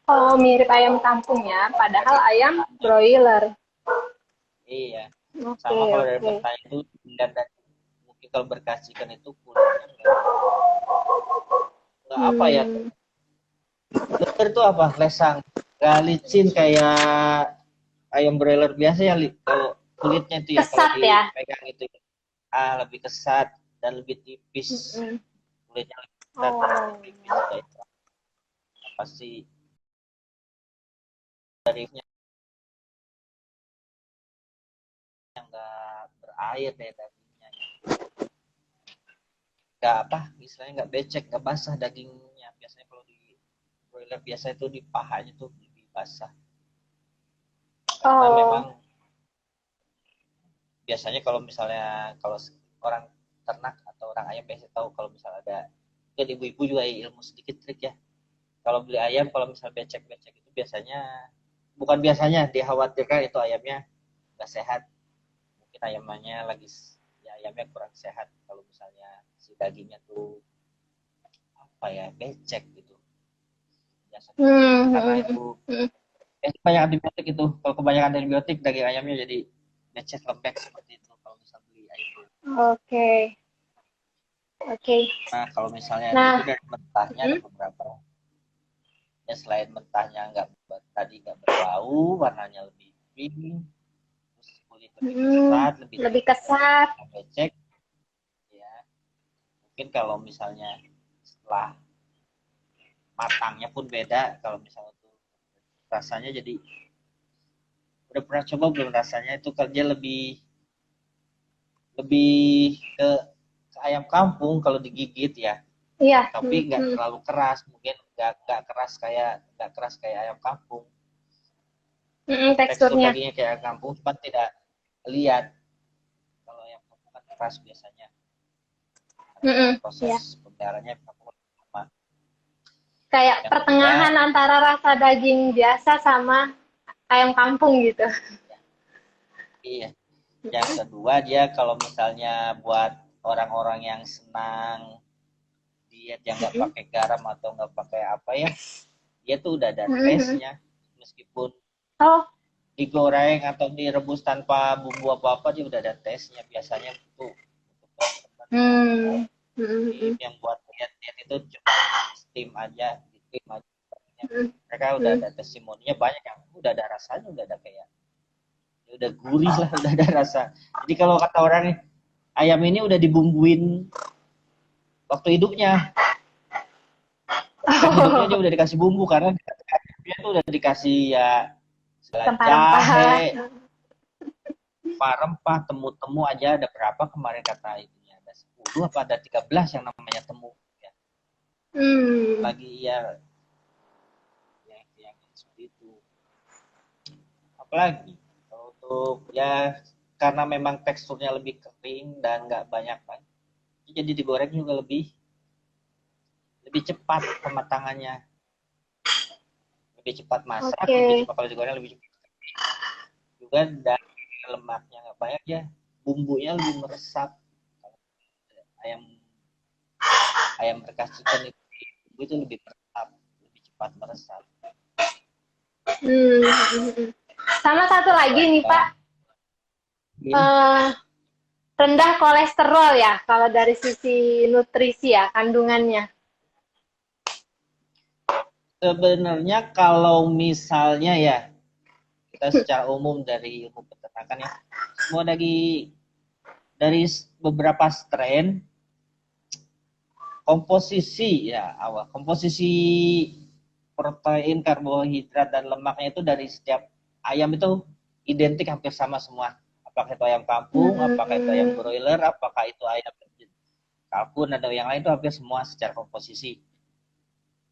Speaker 2: Oh, mirip ayam kampung ya, padahal
Speaker 1: Dari
Speaker 2: ayam
Speaker 1: mentahnya,
Speaker 2: broiler.
Speaker 1: iya.
Speaker 2: Oke,
Speaker 1: Sama kalau dari
Speaker 2: oke.
Speaker 1: mentahnya itu dilihat dari, mungkin kalau berkasihkan itu kulitnya enggak apa ya,
Speaker 2: Hmm.
Speaker 1: seger tuh apa, lesang, nggak licin kayak ayam broiler biasa ya, kalau kulitnya itu ya kalau
Speaker 2: Kesat ya.
Speaker 1: dipegang itu ya, lebih kesat dan lebih tipis,
Speaker 2: Mm-mm.
Speaker 1: kulitnya lebih kesat dan lebih
Speaker 2: Oh.
Speaker 1: tipis ya, itu pasti tarifnya yang nggak berair deh dagingnya, nggak apa istilahnya, nggak becek, nggak basah dagingnya. Biasanya kalau di broiler biasa itu di pahanya tuh lebih basah, karena memang
Speaker 2: Oh.
Speaker 1: biasanya kalau misalnya kalau orang ternak atau orang ayam biasanya tahu kalau misalnya ada, mungkin ibu-ibu juga ilmu sedikit trik ya, kalau beli ayam kalau misalnya becek-becek itu biasanya, bukan biasanya, dikhawatirkan itu ayamnya nggak sehat, mungkin ayamnya lagi, ya ayamnya kurang sehat kalau misalnya si dagingnya tuh apa ya, becek gitu biasanya,
Speaker 2: Hmm,
Speaker 1: karena
Speaker 2: hmm,
Speaker 1: itu
Speaker 2: hmm.
Speaker 1: banyak antibiotik itu, kalau kebanyakan antibiotik daging ayamnya jadi becek, lembek seperti itu kalau misal beli ayam.
Speaker 2: Oke, oke.
Speaker 1: Nah kalau misalnya itu
Speaker 2: Nah,
Speaker 1: dari mentahnya ada
Speaker 2: hmm,
Speaker 1: beberapa ya, selain mentahnya nggak, tadi nggak berbau, warnanya lebih pink, terus kulit lebih
Speaker 2: hmm,
Speaker 1: kesat, lebih
Speaker 2: lebih
Speaker 1: tipis dari
Speaker 2: kesat.
Speaker 1: yang becek ya. Mungkin kalau misalnya setelah matangnya pun beda, kalau misalnya tuh rasanya jadi, udah pernah coba belum rasanya itu kerja lebih lebih ke ayam kampung kalau digigit ya,
Speaker 2: Iya.
Speaker 1: tapi
Speaker 2: Hmm,
Speaker 1: nggak
Speaker 2: hmm,
Speaker 1: terlalu keras, mungkin nggak keras kayak ayam kampung,
Speaker 2: hmm,
Speaker 1: tekstur
Speaker 2: teksturnya.
Speaker 1: dagingnya kayak ayam kampung cuma tidak lihat, kalau ayam kampung kan keras biasanya karena
Speaker 2: Hmm,
Speaker 1: memang
Speaker 2: hmm,
Speaker 1: proses
Speaker 2: iya.
Speaker 1: pemeliharannya lama.
Speaker 2: Kayak
Speaker 1: Yang
Speaker 2: pertengahan
Speaker 1: kedua,
Speaker 2: antara rasa daging biasa sama ayam kampung gitu.
Speaker 1: ya, iya, yang kedua dia kalau misalnya buat orang-orang yang senang diet yang nggak
Speaker 2: Hmm,
Speaker 1: pakai garam atau nggak pakai apa ya, dia tuh udah ada
Speaker 2: hmm, hmm.
Speaker 1: tesnya, meskipun
Speaker 2: Oh.
Speaker 1: digoreng atau direbus tanpa bumbu apa-apa dia udah ada tesnya biasanya, untuk teman-teman yang
Speaker 2: Hmm. Hmm, hmm,
Speaker 1: yang buat diet-diet itu cuma di steam aja, di steam aja,
Speaker 2: hmm,
Speaker 1: mereka udah
Speaker 2: hmm.
Speaker 1: ada testimoninya banyak yang udah ada rasanya, udah ada kayak, ya udah gurih lah, udah ada rasa. Jadi kalau kata orang nih, ayam ini udah dibumbuin waktu hidupnya, bahkan hidupnya dia
Speaker 2: Oh,
Speaker 1: udah dikasih bumbu, karena dia tuh udah dikasih ya segala
Speaker 2: rempah-rempah.
Speaker 1: jahe, rempah-rempah, temu-temu aja ada berapa kemarin kata itunya, ada 10 apa ada 13 yang namanya temu ya.
Speaker 2: Hmm.
Speaker 1: Lagi ya yang seperti itu. Apalagi kalau untuk ya, karena memang teksturnya lebih kering dan nggak banyak, jadi digoreng juga lebih lebih cepat kematangannya, lebih cepat masak,
Speaker 2: Oke.
Speaker 1: lebih cepat kalau digoreng lebih cepat. Juga dari lemaknya nggak banyak ya, bumbunya lebih meresap. Ayam ayam berkas chicken itu lebih meresap, lebih cepat meresap.
Speaker 2: Sama satu lagi nih Pak, rendah kolesterol ya kalau dari sisi nutrisi ya kandungannya.
Speaker 1: Sebenarnya kalau misalnya ya, kita secara umum dari ilmu peternakan ya, semua dari beberapa strain komposisi protein, karbohidrat dan lemaknya itu dari setiap ayam itu identik hampir sama semua. Apakah itu ayam kampung, apakah itu ayam broiler, apakah itu ayam kalkun atau yang lain, itu hampir semua secara komposisi.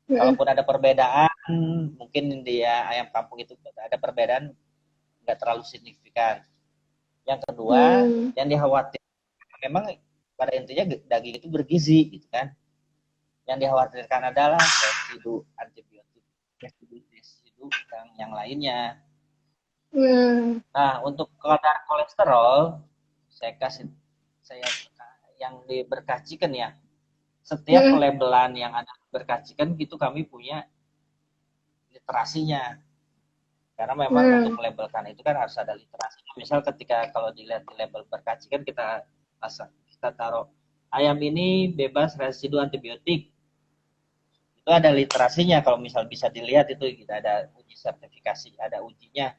Speaker 1: Kalaupun ada perbedaan, mungkin dia ayam kampung itu ada perbedaan nggak terlalu signifikan. Yang kedua, yang dikhawatirkan memang pada intinya daging itu bergizi, gitu kan. Yang dikhawatirkan adalah residu antibiotik, residu yang lainnya. Nah, untuk kadar kolesterol, saya yang berkas chicken ya, setiap labelan yang ada berkas chicken itu kami punya literasinya. Karena memang untuk melabelkan itu kan harus ada literasi. Misal ketika kalau dilihat di label berkas chicken, kita taruh ayam ini bebas residu antibiotik. Itu ada literasinya, kalau misal bisa dilihat itu kita ada uji sertifikasi, ada ujinya,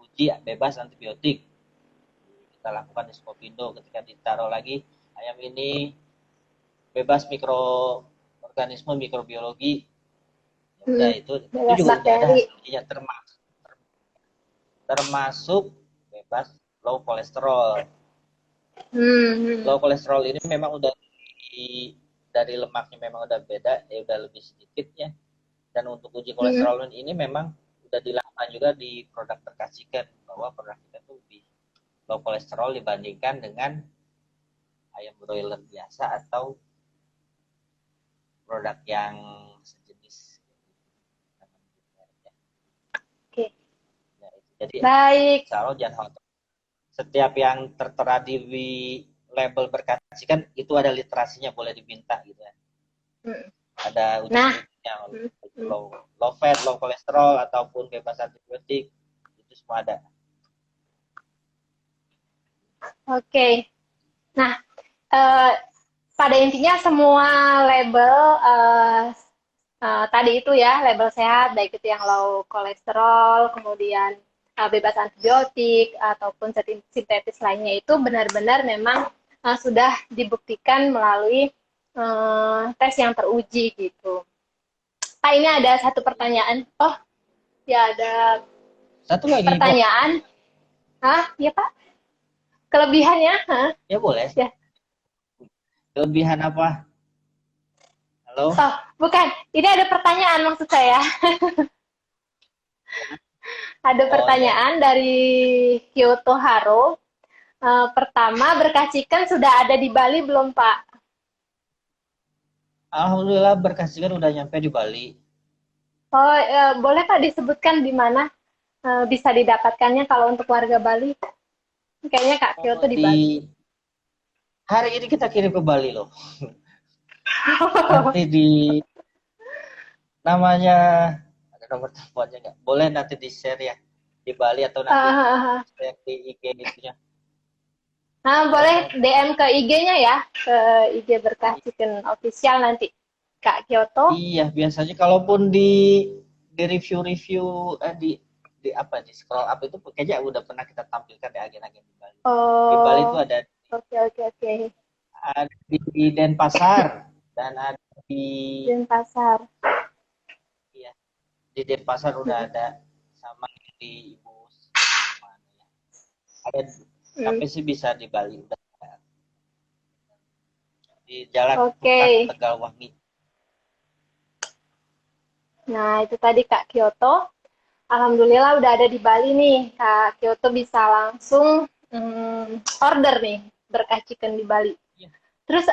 Speaker 1: uji bebas antibiotik. Kita lakukan di Skopindo. Ketika ditaruh lagi ayam ini bebas mikroorganisme, mikrobiologi, ya udah itu juga udah ada ujinya, termasuk bebas low kolesterol. Low kolesterol ini memang udah dari lemaknya memang udah beda, ya udah lebih sedikit ya. Dan untuk uji kolesterol ini memang udah dilakukan juga di produk berkas chicken, bahwa produk kita tuh lebih low kolesterol dibandingkan dengan ayam broiler biasa atau produk yang sejenis.
Speaker 2: Oke.
Speaker 1: Ya, jadi
Speaker 2: baik.
Speaker 1: Jangan khawatir. Setiap yang tertera di label berkas chicken itu ada literasinya, boleh diminta gitu ya. Ada ujinya, low fat, low kolesterol ataupun bebas antibiotik, itu semua ada.
Speaker 2: Oke. Nah, pada intinya semua label tadi itu ya, label sehat, baik itu yang low kolesterol, kemudian bebas antibiotik ataupun sintetis lainnya, itu benar-benar memang sudah dibuktikan melalui tes yang teruji gitu. Pak, ini ada satu pertanyaan. Oh, ya ada
Speaker 1: satu lagi
Speaker 2: pertanyaan. Ya Pak? Kelebihannya?
Speaker 1: Ya boleh.
Speaker 2: Ya.
Speaker 1: Kelebihan apa? Halo?
Speaker 2: Oh, bukan. Ini ada pertanyaan maksud saya. Ada pertanyaan dari Kyoto Haro. Pertama, berkas chicken sudah ada di Bali belum, Pak?
Speaker 1: Alhamdulillah berkas chicken udah nyampe di Bali.
Speaker 2: Oh, boleh Pak disebutkan di mana bisa didapatkannya kalau untuk warga Bali? Kayaknya Kak Kyoto di Bali.
Speaker 1: Hari ini kita kirim ke Bali loh. Nanti di namanya ada nomor teleponnya nggak? Boleh nanti di share ya di Bali atau nanti share di IG itunya.
Speaker 2: Nah, boleh DM ke IG-nya ya, ke IG Berkas Chicken Official nanti, Kak Kyoto.
Speaker 1: Iya, biasanya kalaupun di review-review di scroll up itu kayaknya udah pernah kita tampilkan di agen-agen di Bali. Di Bali itu ada.
Speaker 2: Oke.
Speaker 1: Ada di Denpasar dan ada di
Speaker 2: Denpasar.
Speaker 1: Iya, di Denpasar udah ada, sama di Ibu mana ya. Ada, tapi sih bisa di Bali udah ada. Di Jalan Tegalwangi.
Speaker 2: Nah, itu tadi Kak Kyoto. Alhamdulillah udah ada di Bali nih. Kak Kyoto bisa langsung order nih berkas chicken di Bali. Terus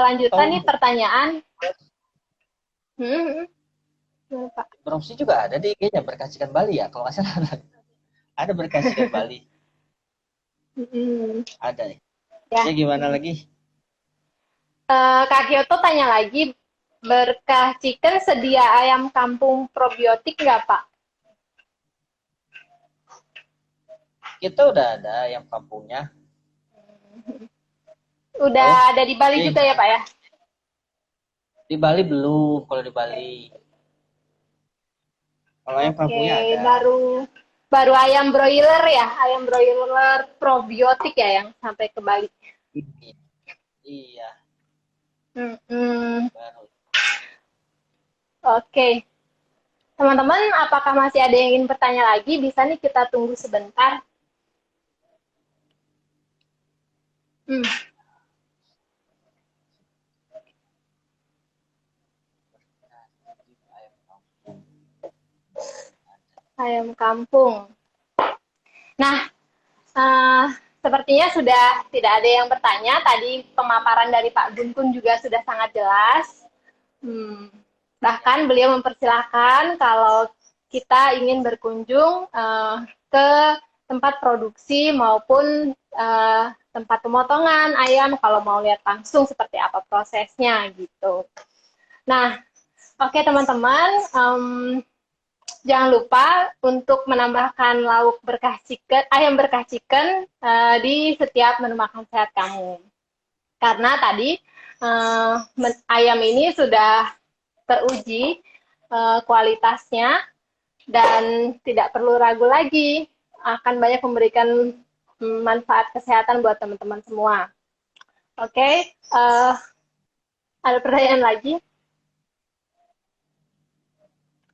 Speaker 2: lanjutan nih pertanyaan. Hmm, Pak.
Speaker 1: Promosi juga ada di IG-nya Berkah Chicken Bali ya, kalau nggak salah. Ada Berkah Chicken Bali.
Speaker 2: Hmm,
Speaker 1: Ada. Ya
Speaker 2: ya.
Speaker 1: gimana lagi?
Speaker 2: Kak Kyoto tanya lagi, Berkah Chicken sedia ayam kampung probiotik nggak, Pak?
Speaker 1: Kita udah ada yang kampungnya.
Speaker 2: Udah
Speaker 1: Oh,
Speaker 2: ada di Bali
Speaker 1: eh,
Speaker 2: juga ya, Pak ya?
Speaker 1: di Bali belum. Kalau di Bali, kalau yang
Speaker 2: Oke,
Speaker 1: kampungnya ada.
Speaker 2: baru baru ayam broiler ya, ayam broiler probiotik ya yang sampai ke Bali.
Speaker 1: Ini. Iya,
Speaker 2: Hmm,
Speaker 1: baru.
Speaker 2: oke, teman-teman, apakah masih ada yang ingin bertanya lagi? Bisa nih kita tunggu sebentar. Hmm,
Speaker 1: Ayam kampung.
Speaker 2: ayam kampung. Nah, sepertinya sudah tidak ada yang bertanya. Tadi pemaparan dari Pak Gun juga sudah sangat jelas. Hmm, bahkan beliau mempersilahkan kalau kita ingin berkunjung ke tempat produksi maupun tempat pemotongan ayam kalau mau lihat langsung seperti apa prosesnya gitu. Nah, oke teman-teman, jangan lupa untuk menambahkan lauk berkah chicken, ayam berkah chicken di setiap menu makan sehat kamu. Karena tadi ayam ini sudah teruji kualitasnya dan tidak perlu ragu lagi akan banyak memberikan manfaat kesehatan buat teman-teman semua. Oke, ada pertanyaan lagi?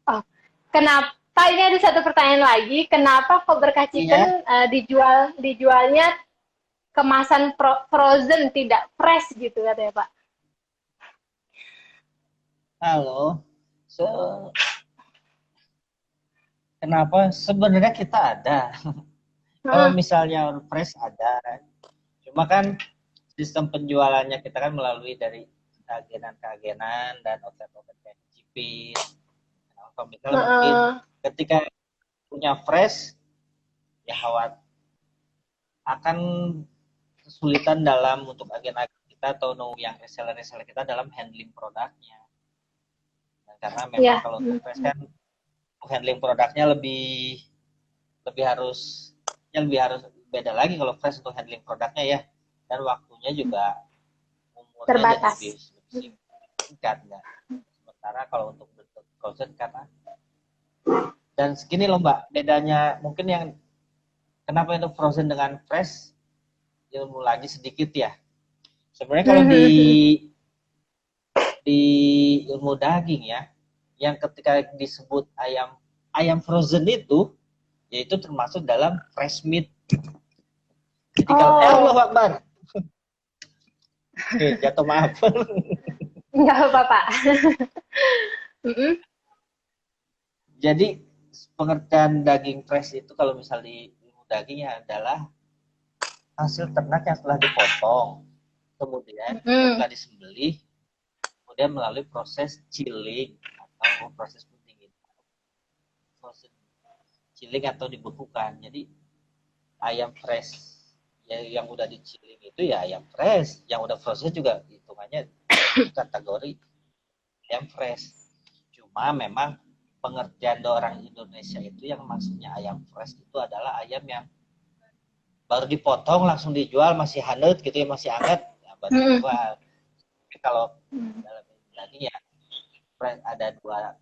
Speaker 2: Oh, kenapa ini ada satu pertanyaan lagi? Kenapa kok berkah
Speaker 1: Iya,
Speaker 2: chicken dijualnya kemasan frozen tidak fresh gitu katanya Pak?
Speaker 1: halo. Kenapa? Sebenarnya kita ada. Kalau
Speaker 2: Hmm,
Speaker 1: misalnya fresh ada. Cuma kan sistem penjualannya kita kan melalui dari keagenan-keagenan dan outlet-outlet kayak Cipin. Nah, kalau misalnya mungkin ketika punya fresh, ya khawatir akan kesulitan dalam untuk agen-agen kita atau yang reseller-reseller kita dalam handling produknya. Dan karena memang
Speaker 2: ya,
Speaker 1: kalau untuk fresh kan handling produknya lebih lebih harus lebih harus beda lagi kalau fresh untuk handling produknya ya, dan waktunya juga umurnya jadi lebih
Speaker 2: terbatas.
Speaker 1: singkat nggak. Sementara kalau untuk bentuk frozen karena dan segini loh Mbak, bedanya mungkin yang kenapa itu frozen dengan fresh ilmu lagi sedikit ya. Sebenarnya kalau di ilmu daging ya, yang ketika disebut ayam ayam frozen itu yaitu termasuk dalam fresh meat. Jadi kalau Allah
Speaker 2: Oh,
Speaker 1: Akbar. Oke, jatuh maaf.
Speaker 2: nggak apa-apa Pak.
Speaker 1: Jadi pengertian daging fresh itu kalau misal di ilmu dagingnya adalah hasil ternak yang telah dipotong, kemudian setelah disembelih, kemudian melalui proses chilling atau proses pendinginan, proses chilling atau dibekukan. Jadi ayam fresh ya, yang udah dichilling itu ya ayam fresh, yang udah frozen juga hitungannya kategori ayam fresh. Cuma memang pengertian orang Indonesia itu yang maksudnya ayam fresh itu adalah ayam yang baru dipotong langsung dijual masih hangat gitu ya, masih hangat ya, baru dijual. Tapi kalau dalam daging ya ada dua,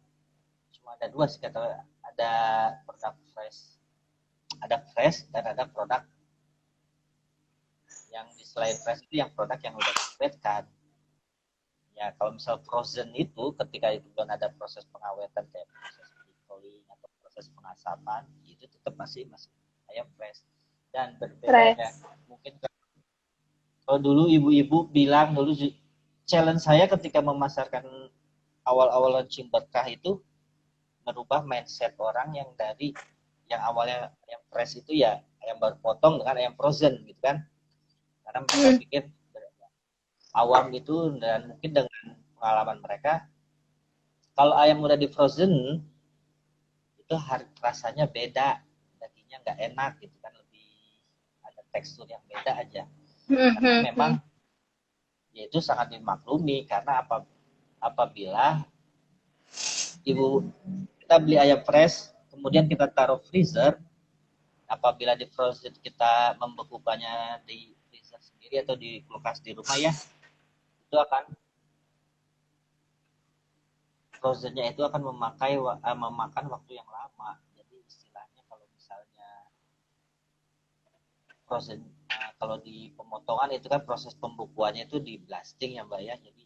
Speaker 1: cuma ada dua sih kata, ada produk fresh, ada fresh dan ada produk yang di selain fresh itu yang produk yang udah diawetkan. Ya kalau misal frozen itu ketika itu belum ada proses pengawetan kayak proses cooling atau proses pengasapan itu tetap masih masih ayam fresh. Dan berbedanya
Speaker 2: Fresh.
Speaker 1: mungkin kalau dulu ibu-ibu bilang dulu challenge saya ketika memasarkan awal-awal launching berkah itu merubah mindset orang yang dari yang awalnya ayam fresh itu ya ayam baru potong dengan ayam frozen gitu kan, karena mereka pikir awam itu dan mungkin dengan pengalaman mereka Kalau ayam udah di frozen itu rasanya beda, dagingnya nggak enak gitu kan, lebih ada tekstur yang beda aja. Karena memang ya itu sangat dimaklumi, karena apabila kita beli ayam fresh kemudian kita taruh freezer, apabila di frozen kita membekukannya di freezer sendiri atau di kulkas di rumah ya, itu akan frozennya itu akan memakan waktu yang lama. Jadi istilahnya kalau misalnya frozen, kalau di pemotongan itu kan proses pembukuannya itu di blasting ya Mbak ya. Jadi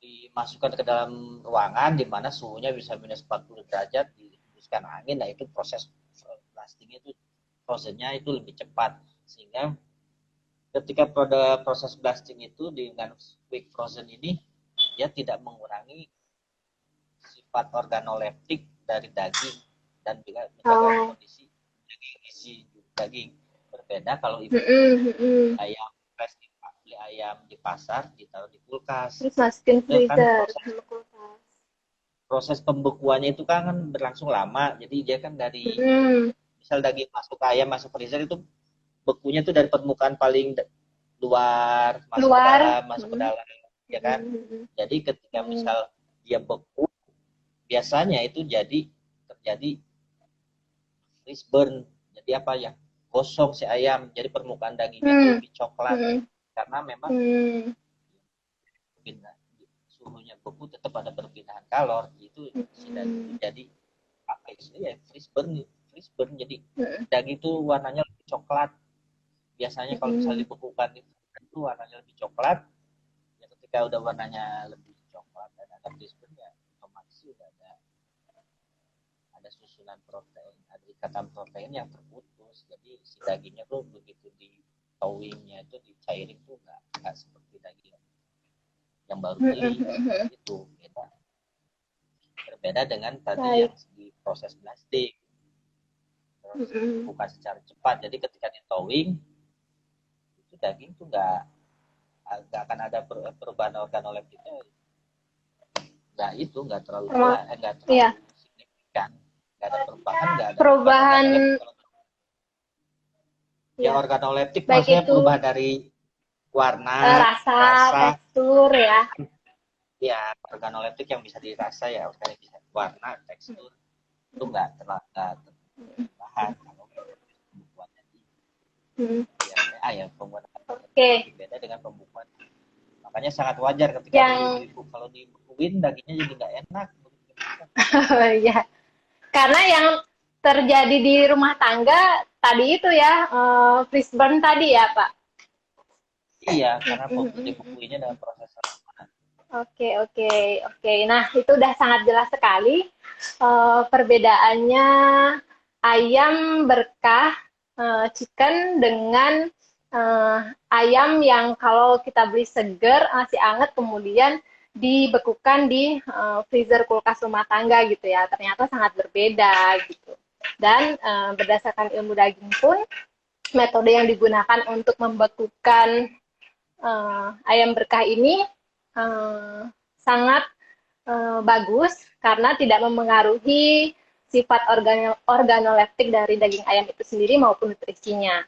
Speaker 1: dimasukkan ke dalam ruangan di mana suhunya bisa minus 40 derajat, dihembuskan angin. Nah itu proses blastingnya itu, frozennya itu lebih cepat, sehingga ketika proses blasting itu dengan quick frozen ini dia tidak mengurangi sifat organoleptik dari daging dan juga menjaga kondisi gizi daging. Berbeda kalau ibu ayam fresh, beli ayam di pasar ditaruh di kulkas,
Speaker 2: terus masukin freezer,
Speaker 1: proses pembekuannya itu kan berlangsung lama. Jadi dia kan dari misal daging masuk ayam masuk freezer itu bekunya tuh dari permukaan paling luar masuk ke dalam ya kan. Jadi ketika misal dia beku, biasanya itu terjadi freeze burn. Jadi apa ya, gosong si ayam, jadi permukaan dagingnya tuh lebih coklat karena memang suhunya beku tetap ada perpindahan kalor, itu jadi apa ya, freeze burn. Jadi daging itu warnanya lebih coklat. Biasanya kalau misalnya dibekukan itu warnanya lebih coklat. Ya ketika udah warnanya lebih coklat dan ada freeze burn, ya otomatis sudah ada susunan protein, ada ikatan protein yang terputus. Jadi si dagingnya tuh begitu di towingnya itu dicairin tuh nggak seperti daging yang baru beli. Itu berbeda dengan tadi yang di proses blasting, bukan secara cepat. Jadi ketika di towing itu daging tuh nggak akan ada perubahan organoleptiknya, nggak terlalu signifikan, nggak ada perubahan ya organoleptik. Maksudnya perubahan dari warna,
Speaker 2: rasa, tekstur ya.
Speaker 1: Ya, organoleptik yang bisa dirasa ya, bisa warna, tekstur itu nggak terlalu perubahan kalau pembukuannya pembuatan beda dengan pembukuan. Makanya sangat wajar ketika kalau dibekuin dagingnya jadi nggak enak.
Speaker 2: Ya, karena yang terjadi di rumah tangga tadi itu ya, freeze burn tadi ya Pak.
Speaker 1: Iya, karena dibekuinnya dalam proses
Speaker 2: Oke. Nah, itu udah sangat jelas sekali perbedaannya ayam berkah chicken dengan ayam yang kalau kita beli seger, masih hangat, kemudian dibekukan di freezer kulkas rumah tangga gitu ya. Ternyata sangat berbeda gitu. Dan berdasarkan ilmu daging pun, metode yang digunakan untuk membekukan ayam berkah ini sangat bagus karena tidak memengaruhi sifat organoleptik dari daging ayam itu sendiri maupun nutrisinya.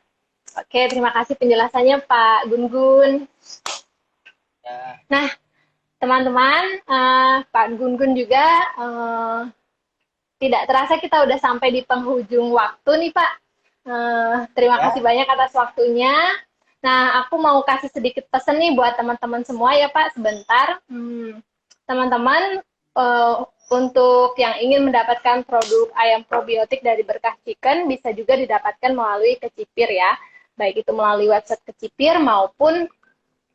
Speaker 2: Oke, terima kasih penjelasannya Pak Gun-Gun.
Speaker 1: Ya.
Speaker 2: Nah, teman-teman, Pak Gun-Gun juga tidak terasa kita udah sampai di penghujung waktu nih Pak. Terima kasih banyak atas waktunya. Nah, aku mau kasih sedikit pesan nih buat teman-teman semua ya Pak, sebentar. Teman-teman, untuk yang ingin mendapatkan produk ayam probiotik dari Berkah Chicken, bisa juga didapatkan melalui Kecipir ya. Baik itu melalui website Kecipir maupun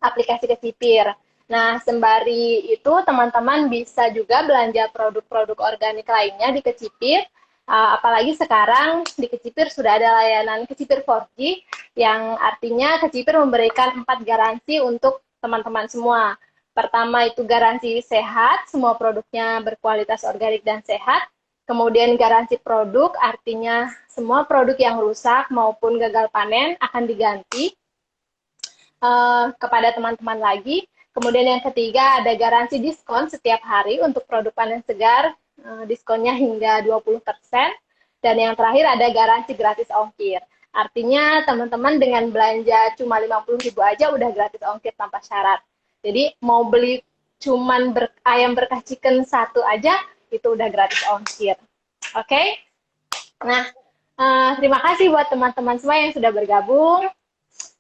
Speaker 2: aplikasi Kecipir. Nah, sembari itu teman-teman bisa juga belanja produk-produk organik lainnya di Kecipir. Apalagi sekarang di Kecipir sudah ada layanan Kecipir 4G, yang artinya Kecipir memberikan 4 garansi untuk teman-teman semua. Pertama itu garansi sehat, semua produknya berkualitas organik dan sehat. Kemudian garansi produk, artinya semua produk yang rusak maupun gagal panen akan diganti kepada teman-teman lagi. Kemudian yang ketiga ada garansi diskon setiap hari untuk produk panen segar, diskonnya hingga 20%. Dan yang terakhir ada garansi gratis ongkir. Artinya teman-teman dengan belanja cuma 50.000 aja udah gratis ongkir tanpa syarat. Jadi mau beli cuman ayam berkah chicken satu aja itu udah gratis ongkir. Oke? Nah, terima kasih buat teman-teman semua yang sudah bergabung,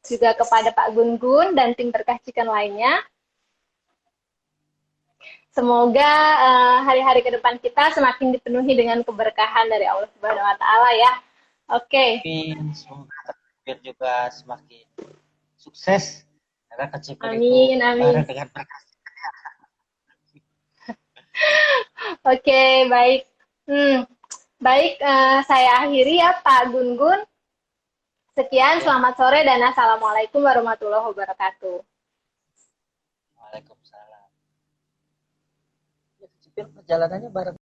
Speaker 2: juga kepada Pak Gun-Gun dan tim berkah chicken lainnya. Semoga hari-hari ke depan kita semakin dipenuhi dengan keberkahan dari Allah Subhanahu wa taala ya. Oke.
Speaker 1: Semoga Kecipir juga semakin sukses karena Kecipir
Speaker 2: Amin,
Speaker 1: itu
Speaker 2: amin.
Speaker 1: dengan berkah.
Speaker 2: Oke, baik. Baik, saya akhiri ya Pak Gun-Gun. Sekian, selamat sore dan assalamualaikum warahmatullahi wabarakatuh.
Speaker 1: Waalaikumsalam. Ya, Kecipir perjalanannya bareng